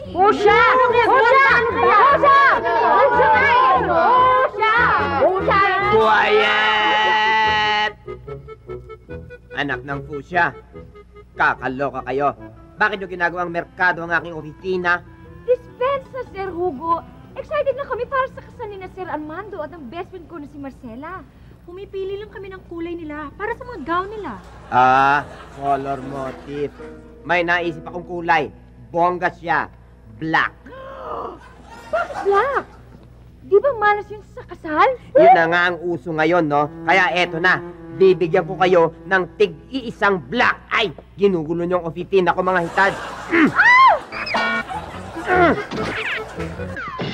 Pusha! Pusha! Pusha! Quiet! Anak ng Pusha, kakaloka kayo. Bakit yung ginagawang merkado ang aking opisina? Dispensa, Sir Hugo. Excited na kami para sa kasal ni na Sir Armando at ang best friend ko na si Marcela. Pumipili lang kami ng kulay nila para sa mga gown nila. Color motif. May naisip akong kulay. Bongga siya. Black. Bakit black? Di ba malas yun sa kasal? Yun na nga ang uso ngayon, no? Kaya eto na. Bibigyan ko kayo ng tig-iisang black. Ay, ginugulo niyong opisina ko, mga hitad.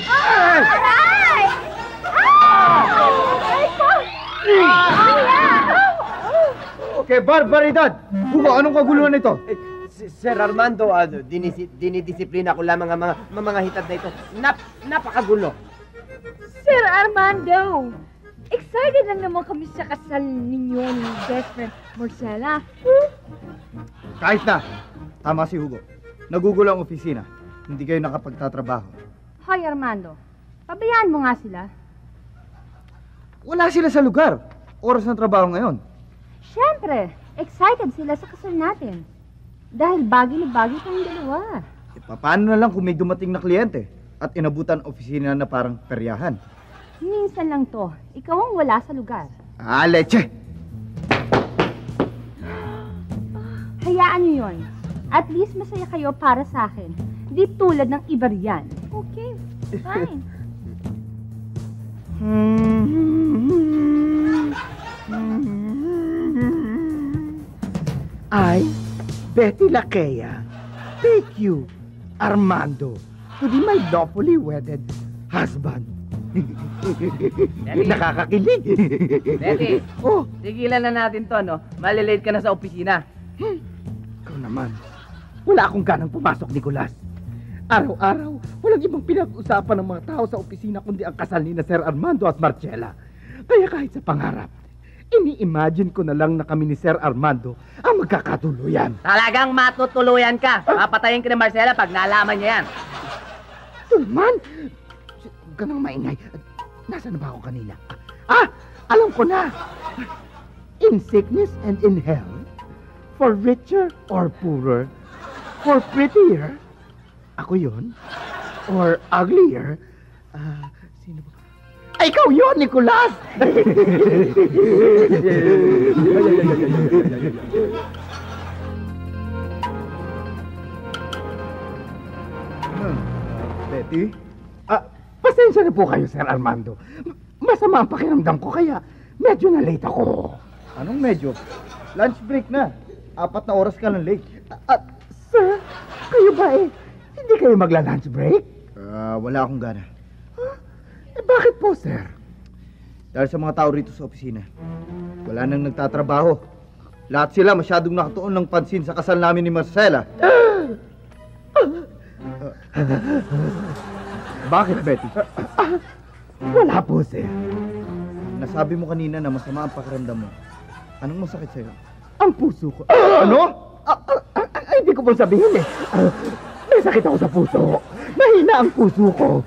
Aray! Okay, barbaridad! Hugo, anong kaguluhan nito? Sir Armando, dinidisiplina ko lamang ang mga hitad na ito. Napakagulo. Sir Armando, excited lang naman kami sa kasal ninyo ni best friend Marcela. Kahit na. Tama si Hugo. Nagugulo ang opisina. Hindi kayo nakapagtatrabaho. Hoy Armando, pabayaan mo nga sila. Wala sila sa lugar. Oras ng trabaho ngayon. Siyempre, excited sila sa kasal natin. Dahil bagay na bagay kayong dalawa. Paano na lang kung may dumating na kliyente at inabutan ang opisina na parang peryahan? Minsan lang to. Ikaw ang wala sa lugar. Leche! Hayaan niyo yun. At least masaya kayo para sa akin. Di tulad ng iba riyan. Okay, fine. I, Betty Lakea, take you, Armando, to be my lawfully wedded husband. Nakakakilig. Betty, Oh, tigilan na natin to, no? Malilate ka na sa opisina. ikaw naman. Wala akong ganang pumasok, Nicolas. Araw-araw, walang ibang pinag-usapan ng mga tao sa opisina kundi ang kasal ni na Sir Armando at Marcela. Kaya kahit sa pangarap, ini-imagine ko na lang na kami ni Sir Armando ang magkakatuluyan. Talagang matutuluyan ka. Papatayin ka ni Marcela pag nalaman niya yan. Sulman! Huwag ka nang maingay. Nasaan na ba ako kanina? Alam ko na. In sickness and in health, for richer or poorer, for prettier, ako yun, or uglier, sino ba? Ay, ikaw yun, Nicolas! Betty? Pasensya na po kayo, Sir Armando. Masama ang pakiramdam ko, kaya medyo na-late ako. Anong medyo? Lunch break na. 4 na oras ka lang late. Sir, kayo ba hindi kayo magla-lunch break? Wala akong gana. Bakit po, sir? Dahil sa mga tao rito sa opisina, wala nang nagtatrabaho. Lahat sila masyadong nakatuon ng pansin sa kasal namin ni Marcela. Bakit, Betty? Wala po, sir. Nasabi mo kanina na masama ang pakiramdam mo. Anong masakit sa'yo? Ang puso ko. Ano? Ay, hindi ko po sabihin may sakit ako sa puso. Mahina ang puso ko.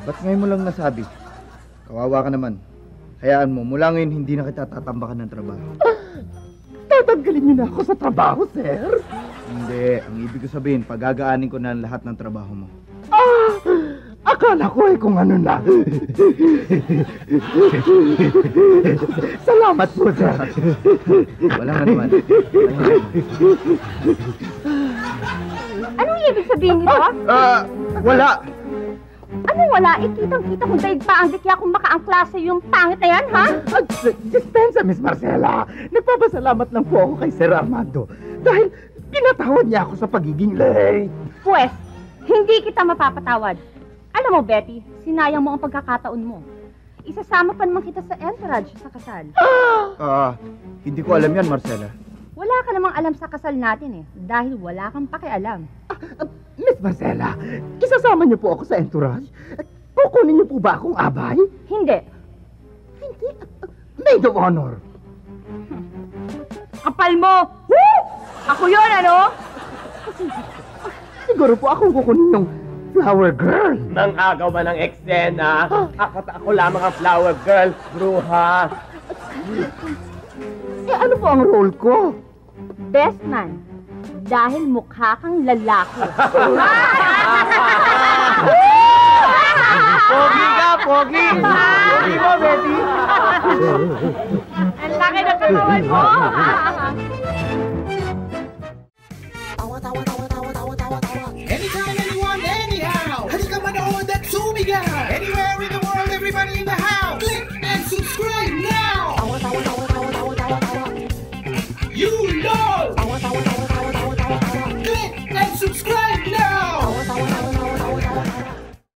Ba't ngayon mo lang nasabi? Kawawa ka naman. Hayaan mo, mula ngayon hindi na kita tatambakan ng trabaho. Tatanggalin niyo na ako sa trabaho, sir. Hindi, ang ibig ko sabihin, pagagaanin ko na lahat ng trabaho mo. Akala ko kung ano na. Salamat po, sir. Walang anuman. Anong ibig sabihin nito? Wala. Ano wala? Kitang-kita kung daig pa ang dikya kung makaangkla sa yung pangit na yan, ha? Dispensa, Miss Marcela. Nagpapasalamat lang po ako kay Sir Armando dahil pinatawad niya ako sa pagiging late. Pwes, hindi kita mapapatawad. Alam mo, Betty, sinayang mo ang pagkakataon mo. Isasama pa naman kita sa entourage sa kasal. Hindi ko alam yan, Marcela. Wala ka namang alam sa kasal natin dahil wala kang pakialam. Miss Marcela, isasama niyo po ako sa entourage? Kukunin niyo po ba akong abay? Hindi. Hindi. Maid of honor. Kapal mo! Woo! Ako yun, ano? Siguro po akong kukunin yung flower girl. Nang agaw ba ng eksena? Ako lamang ang flower girl, bruha. Eh, ano po ang role ko? Best man. Dahil mukha kang lalaki. Pogi ka, pogi! Pogi mo, Betty! Ang laki ng katawan mo! Anytime, anyone, anyhow. Halika manood at sumigaw. Anywhere in the world, everybody in the house.